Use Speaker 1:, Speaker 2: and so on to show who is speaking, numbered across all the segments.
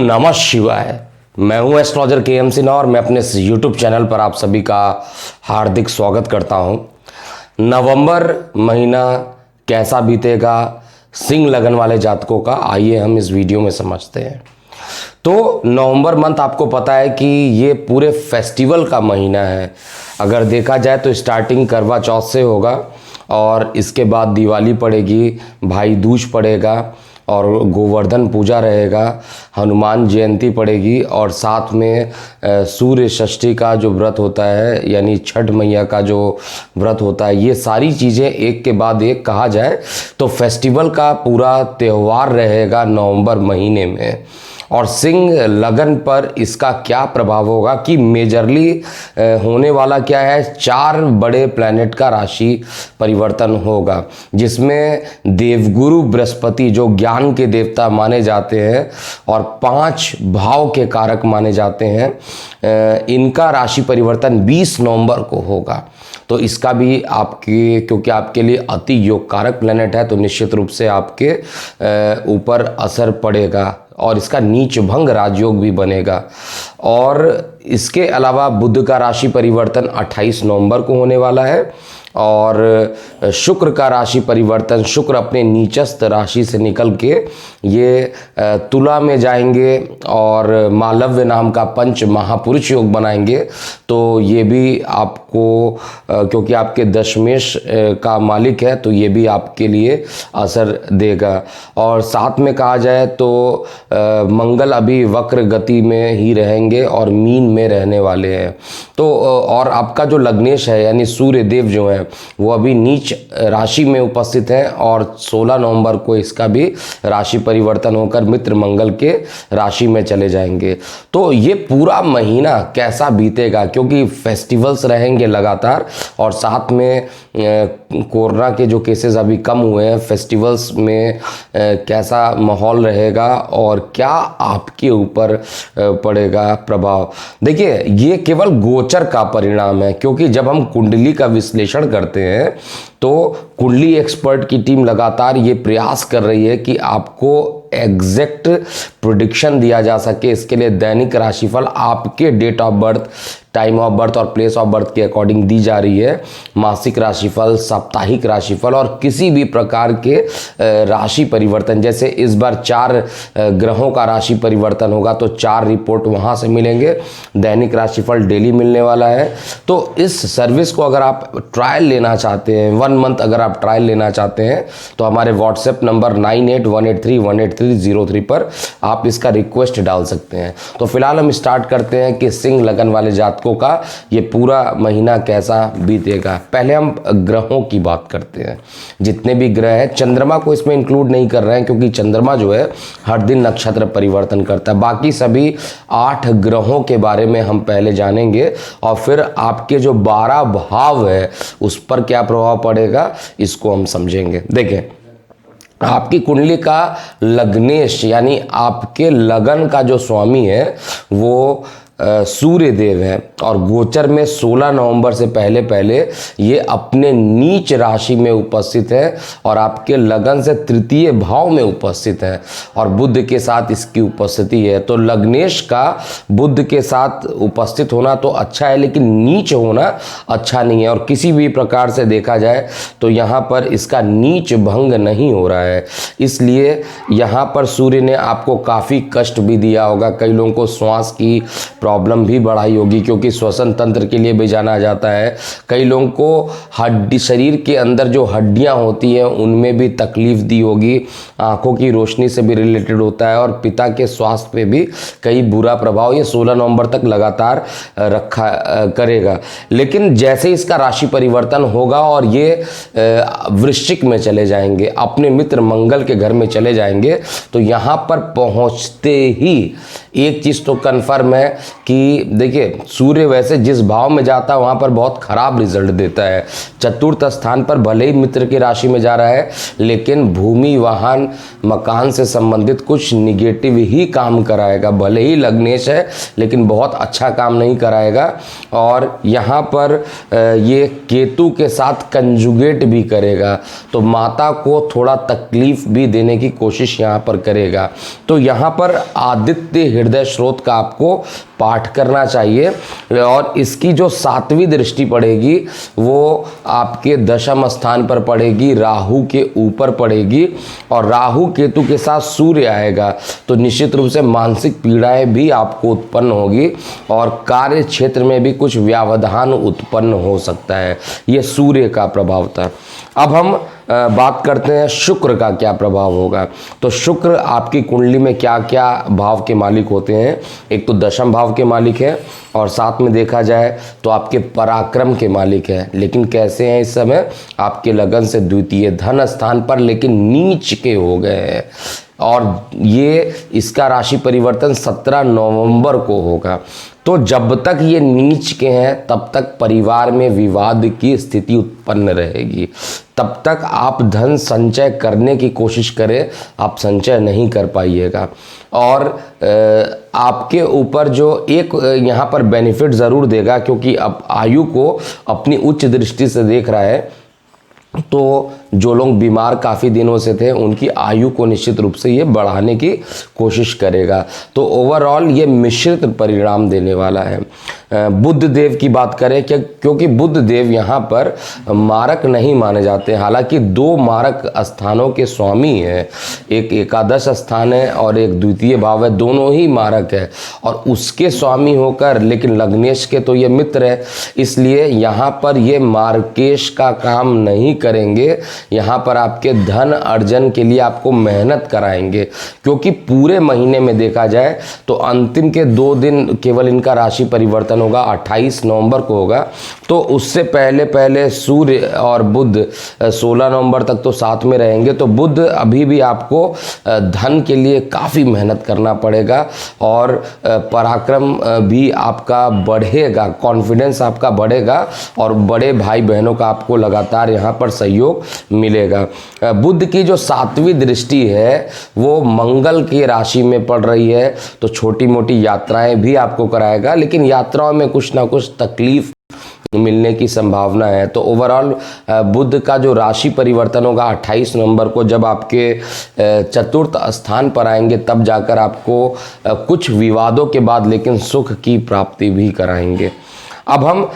Speaker 1: नमः शिवाय। मैं हूं एस्ट्रोलॉजर के सिन्हा और मैं अपने यूट्यूब चैनल पर आप सभी का हार्दिक स्वागत करता हूं। नवंबर महीना कैसा बीतेगा सिंह लगन वाले जातकों का, आइए हम इस वीडियो में समझते हैं। तो नवंबर मंथ आपको पता है कि ये पूरे फेस्टिवल का महीना है। अगर देखा जाए तो स्टार्टिंग करवा चौथ से होगा और इसके बाद दिवाली पड़ेगी, भाई दूज पड़ेगा और गोवर्धन पूजा रहेगा, हनुमान जयंती पड़ेगी और साथ में सूर्य षष्ठी का जो व्रत होता है यानी छठ मैया का जो व्रत होता है। ये सारी चीज़ें एक के बाद एक कहा जाए तो फेस्टिवल का पूरा त्यौहार रहेगा नवंबर महीने में। और सिंह लगन पर इसका क्या प्रभाव होगा कि मेजरली होने वाला क्या है, 4 बड़े प्लैनेट का राशि परिवर्तन होगा, जिसमें देवगुरु बृहस्पति जो ज्ञान के देवता माने जाते हैं और 5 भाव के कारक माने जाते हैं, इनका राशि परिवर्तन 20 नवंबर को होगा। तो इसका भी आपके, क्योंकि आपके लिए अति योग कारक प्लैनेट है, तो निश्चित रूप से आपके ऊपर असर पड़ेगा और इसका नीच भंग राजयोग भी बनेगा। और इसके अलावा बुध का राशि परिवर्तन 28 नवंबर को होने वाला है और शुक्र का राशि परिवर्तन, शुक्र अपने नीचस्थ राशि से निकल के ये तुला में जाएंगे और मालव्य नाम का पंच महापुरुष योग बनाएंगे। तो ये भी आपको, क्योंकि आपके दशमेश का मालिक है, तो ये भी आपके लिए असर देगा। और साथ में कहा जाए तो मंगल अभी वक्र गति में ही रहेंगे और मीन में रहने वाले हैं। तो और आपका जो लग्नेश है यानी सूर्य देव जो है वो अभी नीच राशि में उपस्थित है और 16 नवंबर को इसका भी राशि परिवर्तन होकर मित्र मंगल के राशि में चले जाएंगे। तो ये पूरा महीना कैसा बीतेगा, क्योंकि फेस्टिवल्स रहेंगे लगातार और साथ में कोरोना के जो केसेस अभी कम हुए हैं, फेस्टिवल्स में कैसा माहौल रहेगा और क्या आपके ऊपर पड़ेगा प्रभाव। देखिए, ये केवल गोचर का परिणाम है, क्योंकि जब हम कुंडली का विश्लेषण करते हैं तो कुंडली एक्सपर्ट की टीम लगातार ये प्रयास कर रही है कि आपको एग्जैक्ट प्रेडिक्शन दिया जा सके। इसके लिए दैनिक राशिफल आपके date of birth, time of birth और प्लेस ऑफ बर्थ के अकॉर्डिंग दी जा रही है। मासिक राशिफल, साप्ताहिक राशिफल और किसी भी प्रकार के राशि परिवर्तन, जैसे इस बार 4 ग्रहों का राशि परिवर्तन होगा तो 4 रिपोर्ट वहां से मिलेंगे। दैनिक राशिफल डेली मिलने वाला है। तो इस सर्विस को अगर आप ट्रायल लेना चाहते हैं, 1 मंथ अगर आप ट्रायल लेना चाहते हैं, तो हमारे व्हाट्सएप नंबर 9818318303 पर आप इसका रिक्वेस्ट डाल सकते हैं। तो फिलहाल हम स्टार्ट करते हैं कि सिंह लगन वाले जातकों का ये पूरा महीना कैसा बीतेगा। पहले हम ग्रहों की बात करते हैं। जितने भी ग्रह हैं, चंद्रमा को इसमें इंक्लूड नहीं कर रहे हैं, क्योंकि चंद्रमा जो है हर दिन नक्षत्र परिवर्तन करता है। बाकी सभी 8 ग्रहों के बारे में हम पहले जानेंगे और फिर आपके जो 12 भाव है उस पर क्या प्रभाव पड़ेगा इसको हम समझेंगे। देखें, आपकी कुंडली का लग्नेश यानी आपके लगन का जो स्वामी है वो सूर्य देव है और गोचर में 16 नवंबर से पहले पहले ये अपने नीच राशि में उपस्थित है और आपके लगन से 3य भाव में उपस्थित है और बुध के साथ इसकी उपस्थिति है। तो लग्नेश का बुध के साथ उपस्थित होना तो अच्छा है, लेकिन नीच होना अच्छा नहीं है। और किसी भी प्रकार से देखा जाए तो यहाँ पर इसका नीच भंग नहीं हो रहा है, इसलिए यहाँ पर सूर्य ने आपको काफ़ी कष्ट भी दिया होगा। कई लोगों को श्वास की प्रॉब्लम भी बढ़ाई होगी, क्योंकि श्वसन तंत्र के लिए भी जाना जाता है। कई लोगों को हड्डी, शरीर के अंदर जो हड्डियां होती हैं उनमें भी तकलीफ दी होगी। आंखों की रोशनी से भी रिलेटेड होता है और पिता के स्वास्थ्य पे भी कई बुरा प्रभाव ये 16 नवंबर तक लगातार रखा करेगा। लेकिन जैसे इसका राशि परिवर्तन होगा और ये वृश्चिक में चले जाएंगे, अपने मित्र मंगल के घर में चले जाएंगे, तो यहाँ पर पहुँचते ही एक चीज़ तो कन्फर्म है कि देखिए सूर्य वैसे जिस भाव में जाता है वहाँ पर बहुत खराब रिजल्ट देता है। चतुर्थ स्थान पर भले ही मित्र की राशि में जा रहा है, लेकिन भूमि, वाहन, मकान से संबंधित कुछ निगेटिव ही काम कराएगा। भले ही लग्नेश है लेकिन बहुत अच्छा काम नहीं कराएगा। और यहाँ पर ये केतु के साथ कंजुगेट भी करेगा, तो माता को थोड़ा तकलीफ भी देने की कोशिश यहाँ पर करेगा। तो यहाँ पर आदित्य हृदय स्रोत का आपको पाठ करना चाहिए। और इसकी जो 7वीं दृष्टि पड़ेगी वो आपके दशम स्थान पर पड़ेगी, राहु के ऊपर पड़ेगी, और राहु केतु के साथ सूर्य आएगा, तो निश्चित रूप से मानसिक पीड़ाएं भी आपको उत्पन्न होगी और कार्य क्षेत्र में भी कुछ व्यवधान उत्पन्न हो सकता है। ये सूर्य का प्रभाव था। अब हम बात करते हैं शुक्र का क्या प्रभाव होगा। तो शुक्र आपकी कुंडली में क्या क्या भाव के मालिक होते हैं। एक तो दशम भाव के मालिक हैं और साथ में देखा जाए तो आपके पराक्रम के मालिक हैं। लेकिन कैसे हैं इस समय, आपके लगन से द्वितीय धन स्थान पर लेकिन नीच के हो गए हैं। और ये इसका राशि परिवर्तन 17 नवंबर को होगा। तो जब तक ये नीच के हैं तब तक परिवार में विवाद की स्थिति उत्पन्न रहेगी। तब तक आप धन संचय करने की कोशिश करें, आप संचय नहीं कर पाइएगा। और आपके ऊपर जो एक यहाँ पर बेनिफिट ज़रूर देगा, क्योंकि अब आयु को अपनी उच्च दृष्टि से देख रहा है, तो जो लोग बीमार काफ़ी दिनों से थे उनकी आयु को निश्चित रूप से ये बढ़ाने की कोशिश करेगा। तो ओवरऑल ये मिश्रित परिणाम देने वाला है। बुध देव की बात करें क्योंकि बुध देव यहाँ पर मारक नहीं माने जाते, हालांकि 2 मारक स्थानों के स्वामी हैं। एक एकादश स्थान है और एक द्वितीय भाव है, दोनों ही मारक है। और उसके स्वामी होकर लेकिन लग्नेश के तो ये मित्र है, इसलिए यहाँ पर ये मार्केश का काम नहीं करेंगे। यहाँ पर आपके धन अर्जन के लिए आपको मेहनत कराएंगे, क्योंकि पूरे महीने में देखा जाए तो अंतिम के 2 दिन केवल इनका राशि परिवर्तन होगा, 28 नवंबर को होगा। तो उससे पहले सूर्य और बुध 16 नवंबर तक तो साथ में रहेंगे। तो बुध अभी भी आपको धन के लिए काफ़ी मेहनत करना पड़ेगा और पराक्रम भी आपका बढ़ेगा, कॉन्फिडेंस आपका बढ़ेगा और बड़े भाई बहनों का आपको लगातार यहाँ पर सहयोग मिलेगा। बुध की जो 7वीं दृष्टि है वो मंगल की राशि में पड़ रही है, तो छोटी मोटी यात्राएं भी आपको कराएगा, लेकिन यात्राओं में कुछ ना कुछ तकलीफ मिलने की संभावना है। तो ओवरऑल बुध का जो राशि परिवर्तन होगा 28 नवंबर को, जब आपके चतुर्थ स्थान पर आएंगे तब जाकर आपको कुछ विवादों के बाद लेकिन सुख की प्राप्ति भी कराएंगे। अब हम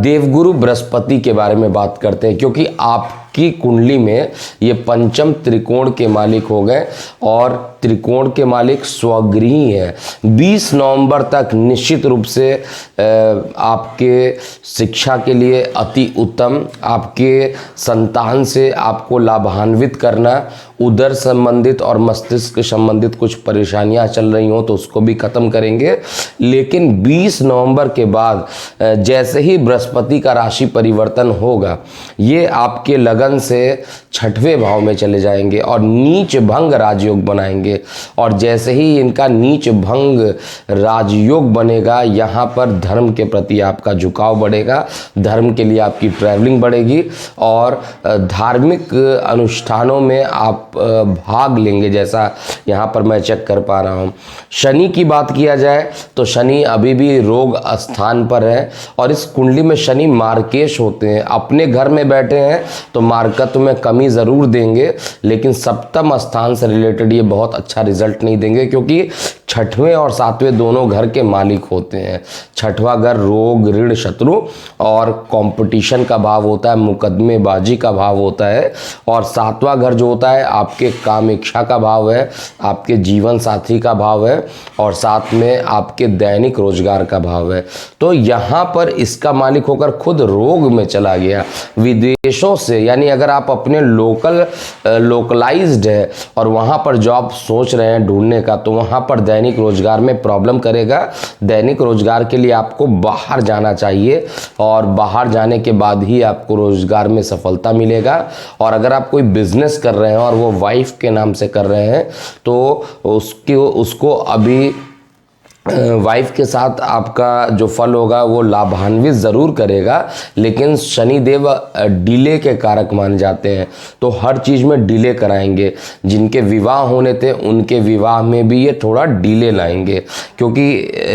Speaker 1: देवगुरु बृहस्पति के बारे में बात करते हैं, क्योंकि आपकी कुंडली में ये पंचम त्रिकोण के मालिक हो गए और त्रिकोण के मालिक स्वगृही है। 20 नवंबर तक निश्चित रूप से आपके शिक्षा के लिए अति उत्तम, आपके संतान से आपको लाभान्वित करना, उदर संबंधित और मस्तिष्क संबंधित कुछ परेशानियां चल रही हो तो उसको भी खत्म करेंगे। लेकिन 20 नवंबर के बाद जैसे ही बृहस्पति का राशि परिवर्तन होगा, ये आपके लगन से 6वें भाव में चले जाएंगे और नीच भंग राजयोग बनाएंगे। और जैसे ही इनका नीच भंग राजयोग बनेगा, यहाँ पर धर्म के प्रति आपका झुकाव बढ़ेगा, धर्म के लिए आपकी ट्रैवलिंग बढ़ेगी और धार्मिक अनुष्ठानों में आप भाग लेंगे, जैसा यहाँ पर मैं चेक कर पा रहा हूँ। शनि की बात किया जाए तो शनि अभी भी रोग स्थान पर है और इस कुंडली में शनि मार्केश होते हैं। अपने घर में बैठे हैं तो मार्कत्व में कमी ज़रूर देंगे, लेकिन सप्तम स्थान से रिलेटेड ये बहुत अच्छा रिजल्ट नहीं देंगे, क्योंकि 6वें और 7वें दोनों घर के मालिक होते हैं। 6वां घर रोग, ऋण, शत्रु और कंपटीशन का भाव होता है, मुकदमेबाजी का भाव होता है। और 7वां घर जो होता है आपके काम इच्छा का भाव है, आपके जीवन साथी का भाव है और साथ में आपके दैनिक रोजगार का भाव है। तो यहाँ पर इसका मालिक होकर खुद रोग में चला गया विदेशों से, यानी अगर आप अपने लोकलाइज्ड है और वहाँ पर जॉब सोच रहे हैं ढूंढने का, तो वहाँ पर दैनिक रोजगार में प्रॉब्लम करेगा। दैनिक रोजगार के लिए आपको बाहर जाना चाहिए और बाहर जाने के बाद ही आपको रोजगार में सफलता मिलेगा। और अगर आप कोई बिजनेस कर रहे हैं और वो वाइफ के नाम से कर रहे हैं तो उसको अभी वाइफ के साथ आपका जो फल होगा वो लाभान्वित ज़रूर करेगा, लेकिन शनिदेव डिले के कारक माने जाते हैं, तो हर चीज़ में डिले कराएंगे। जिनके विवाह होने थे उनके विवाह में भी ये थोड़ा डिले लाएंगे, क्योंकि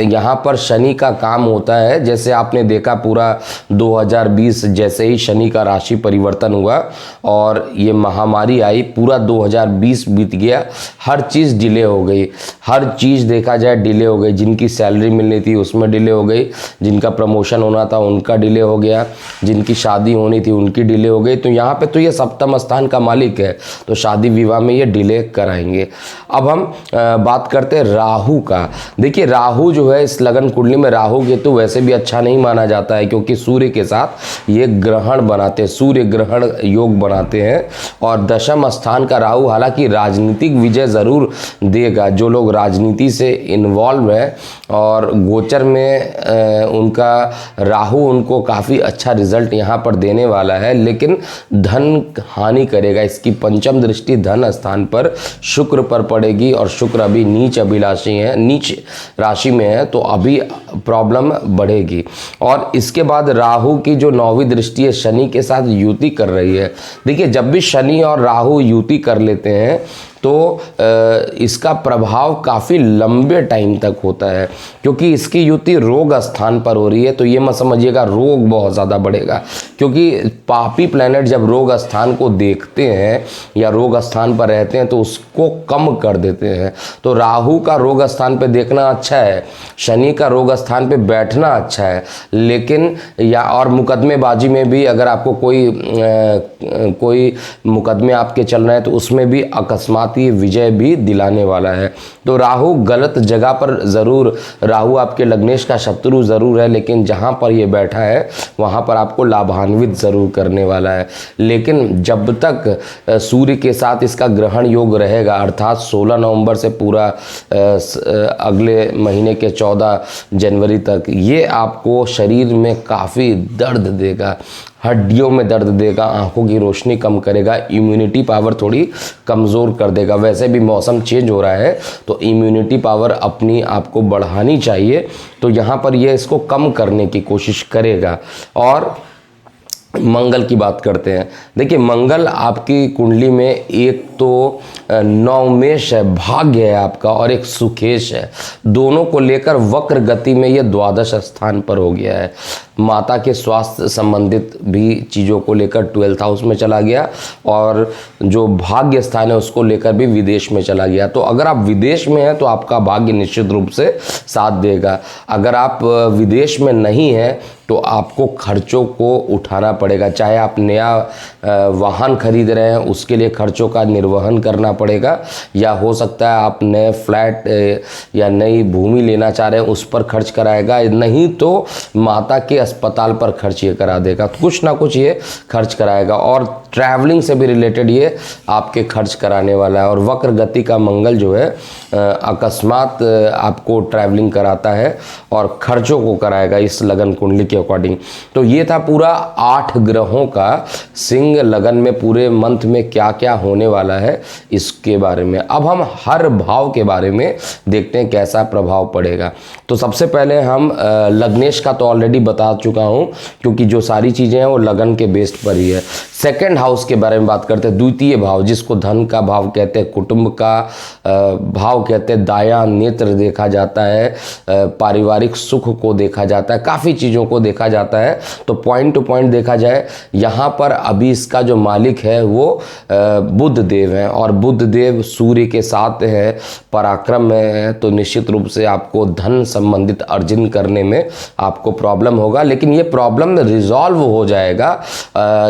Speaker 1: यहाँ पर शनि का काम होता है। जैसे आपने देखा पूरा 2020 जैसे ही शनि का राशि परिवर्तन हुआ और ये महामारी आई, पूरा 2020 बीत गया, हर चीज़ डिले हो गई, हर चीज़ देखा जाए डिले हो गई। जिनकी सैलरी मिलनी थी उसमें डिले हो गई, जिनका प्रमोशन होना था उनका डिले हो गया, जिनकी शादी होनी थी उनकी डिले हो गई। तो यहाँ पे तो ये सप्तम स्थान का मालिक है, तो शादी विवाह में ये डिले कराएंगे। अब हम बात करते हैं राहु का। देखिए राहु जो है इस लगन कुंडली में, राहु केतु वैसे भी अच्छा नहीं माना जाता है, क्योंकि सूर्य के साथ ये ग्रहण बनाते हैं, सूर्य ग्रहण योग बनाते हैं। और दशम स्थान का राहु हालांकि राजनीतिक विजय ज़रूर देगा, जो लोग राजनीति से इन्वॉल्व है और गोचर में उनका राहु उनको काफ़ी अच्छा रिजल्ट यहाँ पर देने वाला है, लेकिन धन हानि करेगा। इसकी पंचम दृष्टि धन स्थान पर शुक्र पर पड़ेगी और शुक्र अभी नीच अभिलाषी है, नीच राशि में है, तो अभी प्रॉब्लम बढ़ेगी। और इसके बाद राहु की जो 9वीं दृष्टि है शनि के साथ युति कर रही है। देखिए जब भी शनि और राहु युति कर लेते हैं तो इसका प्रभाव काफ़ी लंबे टाइम तक होता है, क्योंकि इसकी युति रोग स्थान पर हो रही है। तो ये मत समझिएगा रोग बहुत ज़्यादा बढ़ेगा, क्योंकि पापी प्लैनेट जब रोग स्थान को देखते हैं या रोग स्थान पर रहते हैं तो उसको कम कर देते हैं। तो राहु का रोग स्थान पर देखना अच्छा है, शनि का रोग स्थान पर बैठना अच्छा है, लेकिन या और मुकदमेबाजी में भी अगर आपको कोई मुकदमे आपके चल रहे हैं तो उसमें भी अकस्मात ये विजय भी दिलाने वाला है। तो राहु गलत जगह पर ज़रूर, राहु आपके लग्नेश का शत्रु ज़रूर है, लेकिन जहाँ पर ये बैठा है वहाँ पर आपको लाभान्वित ज़रूर करने वाला है। लेकिन जब तक सूर्य के साथ इसका ग्रहण योग रहेगा, अर्थात 16 नवंबर से पूरा अगले महीने के 14 जनवरी तक, ये आपको शरीर में काफ़ी दर्द देगा, हड्डियों में दर्द देगा, आंखों की रोशनी कम करेगा, इम्यूनिटी पावर थोड़ी कमज़ोर कर देगा। वैसे भी मौसम चेंज हो रहा है तो इम्यूनिटी पावर अपनी आपको बढ़ानी चाहिए, तो यहाँ पर ये इसको कम करने की कोशिश करेगा। और मंगल की बात करते हैं। देखिए मंगल आपकी कुंडली में एक तो नवमेश है, भाग्य है आपका, और एक सुखेश है। दोनों को लेकर वक्र गति में ये द्वादश स्थान पर हो गया है। माता के स्वास्थ्य संबंधित भी चीज़ों को लेकर 12th हाउस में चला गया, और जो भाग्य स्थान है उसको लेकर भी विदेश में चला गया। तो अगर आप विदेश में हैं तो आपका भाग्य निश्चित रूप से साथ देगा। अगर आप विदेश में नहीं हैं तो आपको खर्चों को उठाना पड़ेगा, चाहे आप नया वाहन खरीद रहे हैं उसके लिए खर्चों का निर्वहन करना पड़ेगा, या हो सकता है आप नए फ्लैट या नई भूमि लेना चाह रहे हैं उस पर खर्च कराएगा, नहीं तो माता के अस्पताल पर खर्च ये करा देगा। कुछ ना कुछ ये खर्च कराएगा, और ट्रैवलिंग से भी रिलेटेड ये आपके खर्च कराने वाला है। और वक्र गति का मंगल जो है अकस्मात आपको ट्रैवलिंग कराता है और खर्चों को कराएगा इस लगन कुंडली के अकॉर्डिंग। तो ये था पूरा 8 ग्रहों का सिंह लगन में पूरे मंथ में क्या क्या होने वाला है इसके बारे में। अब हम हर भाव के बारे में देखते हैं कैसा प्रभाव पड़ेगा। तो सबसे पहले हम लग्नेश का तो ऑलरेडी बता चुका हूँ, क्योंकि जो सारी चीज़ें हैं वो लगन के बेस्ड पर ही है। सेकंड हाउस के बारे में बात करते हैं, द्वितीय भाव, जिसको धन का भाव कहते हैं, कुटुंब का भाव कहते हैं, दाया नेत्र देखा जाता है, पारिवारिक सुख को देखा जाता है, काफ़ी चीज़ों को देखा जाता है। तो पॉइंट टू पॉइंट देखा जाए, यहाँ पर अभी इसका जो मालिक है वो बुध देव है, और बुध देव सूर्य के साथ है, पराक्रम में है, तो निश्चित रूप से आपको धन संबंधित अर्जन करने में आपको प्रॉब्लम होगा। लेकिन ये प्रॉब्लम रिजॉल्व हो जाएगा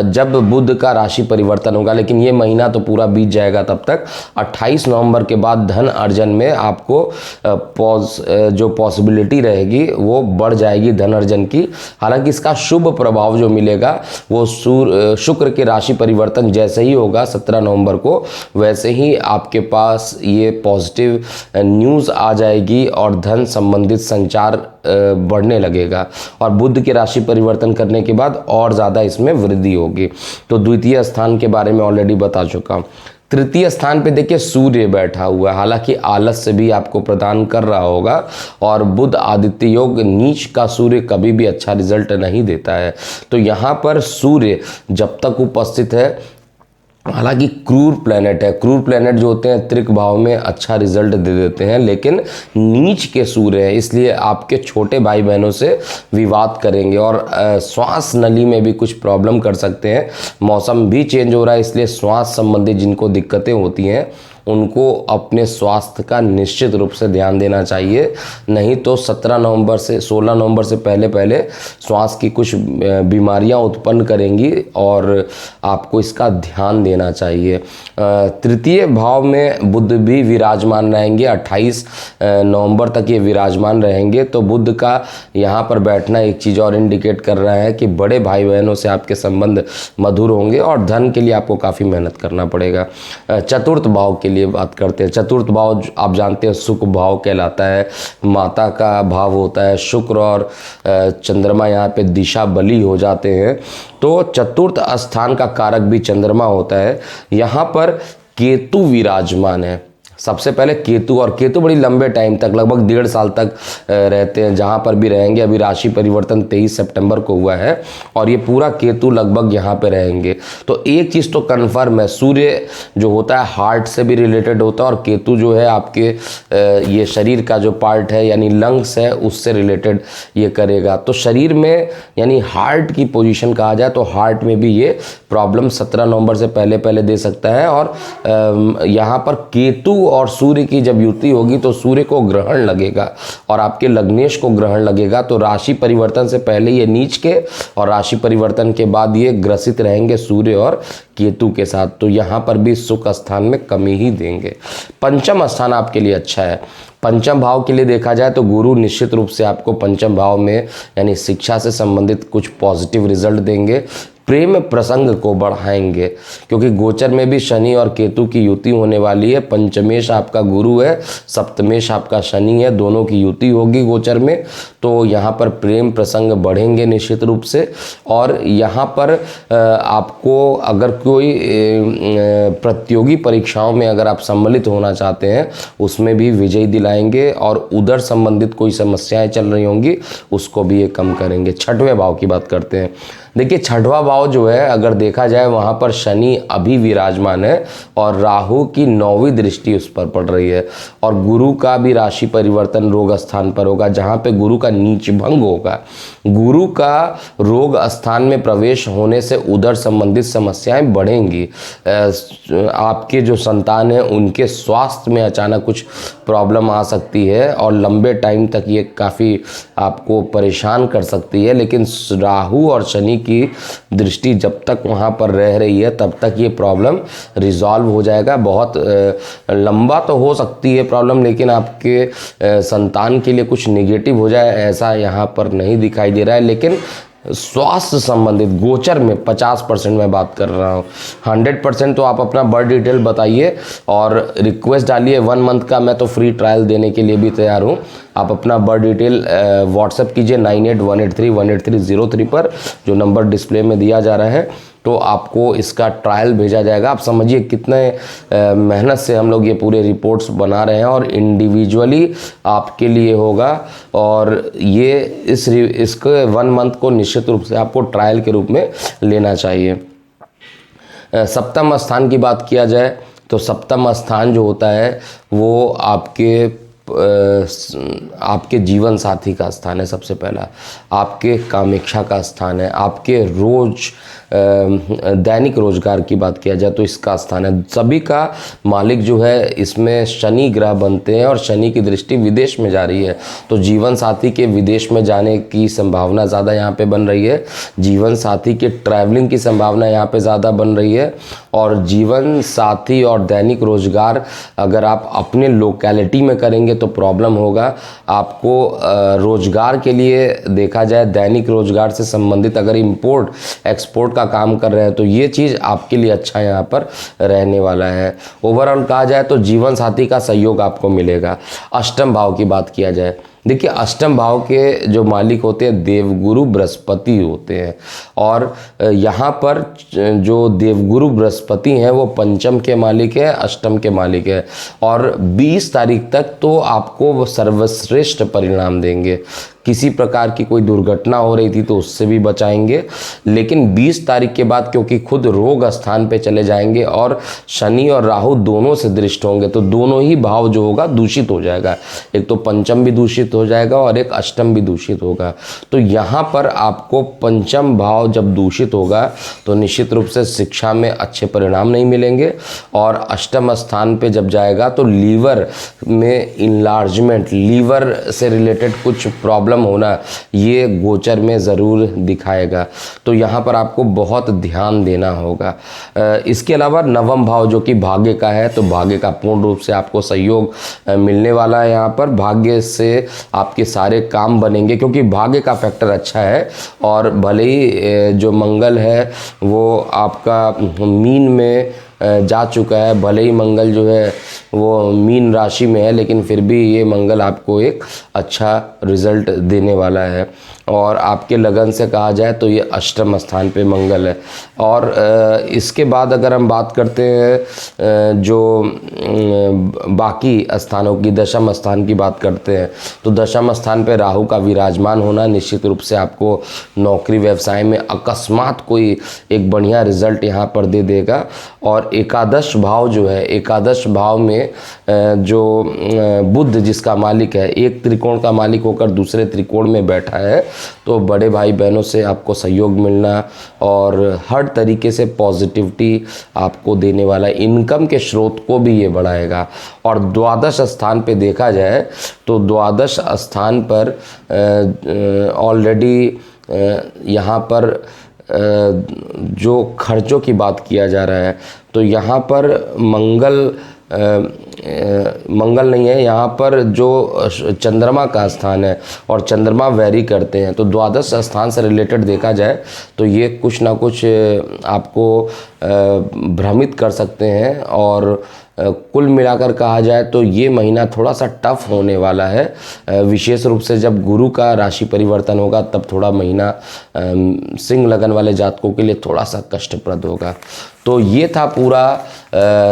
Speaker 1: जब बुध का राशि परिवर्तन होगा, लेकिन ये महीना तो पूरा बीत जाएगा। तब तक 28 नवंबर के बाद धन अर्जन में आपको जो पॉसिबिलिटी रहेगी वो बढ़ जाएगी धन अर्जन की। हालांकि इसका शुभ प्रभाव जो मिलेगा वो शुक्र के राशि परिवर्तन जैसे ही होगा 17 नवंबर को, वैसे ही आपके पास ये पॉजिटिव न्यूज़ आ जाएगी और धन संबंधित संचार बढ़ने लगेगा। और बुध के राशि परिवर्तन करने के बाद और ज़्यादा इसमें वृद्धि होगी। तो द्वितीय स्थान के बारे में ऑलरेडी बता चुका हूँ। तृतीय स्थान पे देखिए सूर्य बैठा हुआ है, हालांकि आलस से भी आपको प्रदान कर रहा होगा। और बुध आदित्य योग, नीच का सूर्य कभी भी अच्छा रिजल्ट नहीं देता है। तो यहाँ पर सूर्य जब तक उपस्थित है, हालांकि क्रूर प्लैनेट है, क्रूर प्लैनेट जो होते हैं त्रिक भाव में अच्छा रिजल्ट दे देते हैं, लेकिन नीच के सूर्य है, इसलिए आपके छोटे भाई बहनों से विवाद करेंगे और श्वास नली में भी कुछ प्रॉब्लम कर सकते हैं। मौसम भी चेंज हो रहा है, इसलिए श्वास संबंधी जिनको दिक्कतें होती हैं उनको अपने स्वास्थ्य का निश्चित रूप से ध्यान देना चाहिए, नहीं तो 17 नवंबर से 16 नवंबर से पहले पहले श्वास की कुछ बीमारियां उत्पन्न करेंगी और आपको इसका ध्यान देना चाहिए। तृतीय भाव में बुध भी विराजमान रहेंगे, 28 नवंबर तक ये विराजमान रहेंगे। तो बुध का यहाँ पर बैठना एक चीज़ और इंडिकेट कर रहा है कि बड़े भाई बहनों से आपके संबंध मधुर होंगे और धन के लिए आपको काफ़ी मेहनत करना पड़ेगा। चतुर्थ भाव के लिए बात करते हैं। चतुर्थ भाव आप जानते हैं सुख भाव कहलाता है, माता का भाव होता है। शुक्र और चंद्रमा यहाँ पे दिशा बली हो जाते हैं, तो चतुर्थ स्थान का कारक भी चंद्रमा होता है। यहाँ पर केतु विराजमान है। सबसे पहले केतु, और केतु बड़ी लंबे टाइम तक लगभग 1.5 साल तक रहते हैं, जहाँ पर भी रहेंगे। अभी राशि परिवर्तन 23 सितंबर को हुआ है और ये पूरा केतु लगभग यहाँ पे रहेंगे। तो एक चीज़ तो कन्फर्म है, सूर्य जो होता है हार्ट से भी रिलेटेड होता है और केतु जो है आपके ये शरीर का जो पार्ट है यानी लंग्स है उससे रिलेटेड ये करेगा। तो शरीर में यानी हार्ट की पोजीशन कहा जाए तो हार्ट में भी ये प्रॉब्लम 17 नवंबर से पहले पहले दे सकता है। और यहाँ पर केतु और सूर्य की जब युति होगी तो सूर्य को ग्रहण लगेगा और आपके लग्नेश को ग्रहण लगेगा। तो राशि परिवर्तन से पहले ये नीच के और राशि परिवर्तन के बाद ये ग्रसित रहेंगे सूर्य और केतु के साथ। तो यहाँ पर भी सुख स्थान में कमी ही देंगे। पंचम स्थान आपके लिए अच्छा है। पंचम भाव के लिए देखा जाए तो गुरु निश्चित रूप से आपको पंचम भाव में यानी शिक्षा से संबंधित कुछ पॉजिटिव रिजल्ट देंगे। प्रेम प्रसंग को बढ़ाएंगे क्योंकि गोचर में भी शनि और केतु की युति होने वाली है। पंचमेश आपका गुरु है, सप्तमेश आपका शनि है, दोनों की युति होगी गोचर में। तो यहाँ पर प्रेम प्रसंग बढ़ेंगे निश्चित रूप से। और यहाँ पर आपको अगर कोई प्रतियोगी परीक्षाओं में अगर आप सम्मिलित होना चाहते हैं उसमें भी विजय दिलाएंगे और उधर संबंधित कोई समस्याएं चल रही होंगी उसको भी ये कम करेंगे। छठवें भाव की बात करते हैं। देखिए छठवां भाव जो है अगर देखा जाए वहाँ पर शनि अभी विराजमान है और राहु की 9वीं दृष्टि उस पर पड़ रही है और गुरु का भी राशि परिवर्तन रोग स्थान पर होगा जहाँ पे गुरु का नीच भंग होगा। गुरु का रोग स्थान में प्रवेश होने से उधर संबंधित समस्याएं बढ़ेंगी। आपके जो संतान हैं उनके स्वास्थ्य में अचानक कुछ प्रॉब्लम आ सकती है और लंबे टाइम तक ये काफ़ी आपको परेशान कर सकती है। लेकिन राहु और शनि की दृष्टि जब तक वहाँ पर रह रही है तब तक ये प्रॉब्लम रिजॉल्व हो जाएगा। बहुत लंबा तो हो सकती है प्रॉब्लम, लेकिन आपके संतान के लिए कुछ नेगेटिव हो जाए ऐसा यहाँ पर नहीं दिखाई दे रहा है। लेकिन स्वास्थ्य संबंधित गोचर में 50% मैं बात कर रहा हूँ। 100% तो आप अपना बर्थ डिटेल बताइए और रिक्वेस्ट डालिए 1 मंथ का। मैं तो फ्री ट्रायल देने के लिए भी तैयार हूँ। आप अपना बर्थ डिटेल व्हाट्सएप कीजिए 9818318303 पर, जो नंबर डिस्प्ले में दिया जा रहा है। तो आपको इसका ट्रायल भेजा जाएगा। आप समझिए कितने मेहनत से हम लोग ये पूरे रिपोर्ट्स बना रहे हैं और इंडिविजुअली आपके लिए होगा। और ये इसके 1 मंथ को निश्चित रूप से आपको ट्रायल के रूप में लेना चाहिए। सप्तम स्थान की बात किया जाए तो सप्तम स्थान जो होता है वो आपके जीवन साथी का स्थान है। सबसे पहला आपके कामेक्षा का स्थान है। आपके दैनिक रोजगार की बात किया जाए तो इसका स्थान है। सभी का मालिक जो है इसमें शनि ग्रह बनते हैं और शनि की दृष्टि विदेश में जा रही है। तो जीवन साथी के विदेश में जाने की संभावना ज़्यादा यहाँ पे बन रही है। जीवन साथी के ट्रैवलिंग की संभावना यहाँ पे ज़्यादा बन रही है। और जीवन साथी और दैनिक रोजगार अगर आप अपने लोकेलिटी में करेंगे तो प्रॉब्लम होगा। आपको रोजगार के लिए देखा जाए दैनिक रोजगार से संबंधित अगर इंपोर्ट एक्सपोर्ट का काम कर रहे हैं तो ये चीज़ आपके लिए अच्छा यहाँ पर रहने वाला है। ओवरऑल कहा जाए तो जीवन साथी का सहयोग आपको मिलेगा। अष्टम भाव की बात किया जाए देखिए अष्टम भाव के जो मालिक होते हैं देवगुरु बृहस्पति होते हैं, और यहाँ पर जो देवगुरु बृहस्पति हैं वो पंचम के मालिक है, अष्टम के मालिक है, और 20 तारीख तक तो आपको वो सर्वश्रेष्ठ परिणाम देंगे। किसी प्रकार की कोई दुर्घटना हो रही थी तो उससे भी बचाएंगे, लेकिन 20 तारीख के बाद क्योंकि खुद रोग स्थान पे चले जाएंगे और शनि और राहु दोनों से दृष्ट होंगे, तो दोनों ही भाव जो होगा दूषित हो जाएगा। एक तो पंचम भी दूषित हो जाएगा और एक अष्टम भी दूषित होगा। तो यहाँ पर आपको पंचम भाव जब दूषित होगा तो निश्चित रूप से शिक्षा में अच्छे परिणाम नहीं मिलेंगे, और अष्टम स्थान पे जब जाएगा तो लीवर में इनलार्जमेंट, लीवर से रिलेटेड कुछ प्रॉब्लम होना ये गोचर में ज़रूर दिखाएगा। तो यहाँ पर आपको बहुत ध्यान देना होगा। इसके अलावा नवम भाव जो कि भाग्य का है, तो भाग्य का पूर्ण रूप से आपको सहयोग मिलने वाला है। यहाँ पर भाग्य से आपके सारे काम बनेंगे क्योंकि भाग्य का फैक्टर अच्छा है, और भले ही जो मंगल है वो आपका मीन में जा चुका है, भले ही मंगल जो है वो मीन राशि में है, लेकिन फिर भी ये मंगल आपको एक अच्छा रिजल्ट देने वाला है। और आपके लगन से कहा जाए तो ये अष्टम स्थान पे मंगल है। और इसके बाद अगर हम बात करते हैं जो बाकी स्थानों की, दशम स्थान की बात करते हैं, तो दशम स्थान पे राहु का विराजमान होना निश्चित रूप से आपको नौकरी व्यवसाय में अकस्मात कोई एक बढ़िया रिजल्ट यहाँ पर दे देगा। और एकादश भाव जो है, एकादश भाव में जो बुध जिसका मालिक है, एक त्रिकोण का मालिक होकर दूसरे त्रिकोण में बैठा है, तो बड़े भाई बहनों से आपको सहयोग मिलना और हर तरीके से पॉजिटिविटी आपको देने वाला है। इनकम के स्रोत को भी ये बढ़ाएगा। और द्वादश स्थान पे देखा जाए तो द्वादश स्थान पर ऑलरेडी यहाँ पर जो खर्चों की बात किया जा रहा है, तो यहाँ पर मंगल नहीं है, यहाँ पर जो चंद्रमा का स्थान है और चंद्रमा वैरी करते हैं, तो द्वादश स्थान से रिलेटेड देखा जाए तो ये कुछ ना कुछ आपको भ्रमित कर सकते हैं। और कुल मिलाकर कहा जाए तो ये महीना थोड़ा सा टफ होने वाला है। विशेष रूप से जब गुरु का राशि परिवर्तन होगा तब थोड़ा महीना सिंह लगन वाले जातकों के लिए थोड़ा सा कष्टप्रद होगा। तो ये था पूरा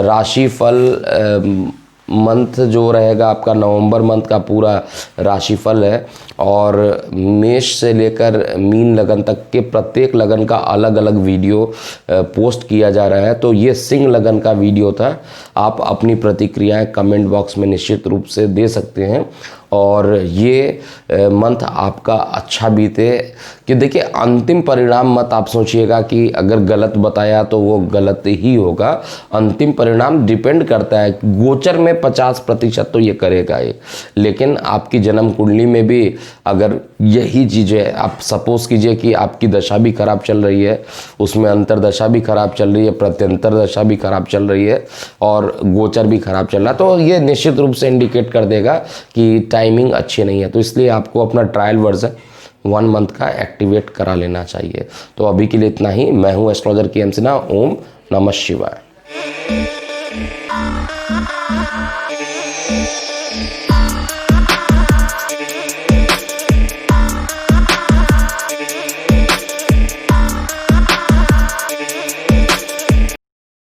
Speaker 1: राशिफल मंथ जो रहेगा आपका, नवंबर मंथ का पूरा राशिफल है। और मेष से लेकर मीन लगन तक के प्रत्येक लगन का अलग अलग वीडियो पोस्ट किया जा रहा है। तो ये सिंह लगन का वीडियो था। आप अपनी प्रतिक्रियाएं कमेंट बॉक्स में निश्चित रूप से दे सकते हैं। और ये मंथ आपका अच्छा बीते कि देखिए, अंतिम परिणाम मत आप सोचिएगा कि अगर गलत बताया तो वो गलत ही होगा। अंतिम परिणाम डिपेंड करता है, गोचर में 50% तो ये करेगा ही, लेकिन आपकी जन्म कुंडली में भी अगर यही चीज़ें, आप सपोज कीजिए कि आपकी दशा भी खराब चल रही है, उसमें अंतर दशा भी खराब चल रही है, प्रत्यंतर दशा भी खराब चल रही है और गोचर भी खराब चल रहा है, तो ये निश्चित रूप से इंडिकेट कर देगा कि टाइमिंग अच्छी नहीं है। तो इसलिए आपको अपना ट्रायल वर्जन 1 मंथ का एक्टिवेट करा लेना चाहिए। तो अभी के लिए इतना ही। मैं हूँ एस्ट्रोलॉजर KM सिन्हा। ओम नमः शिवाय।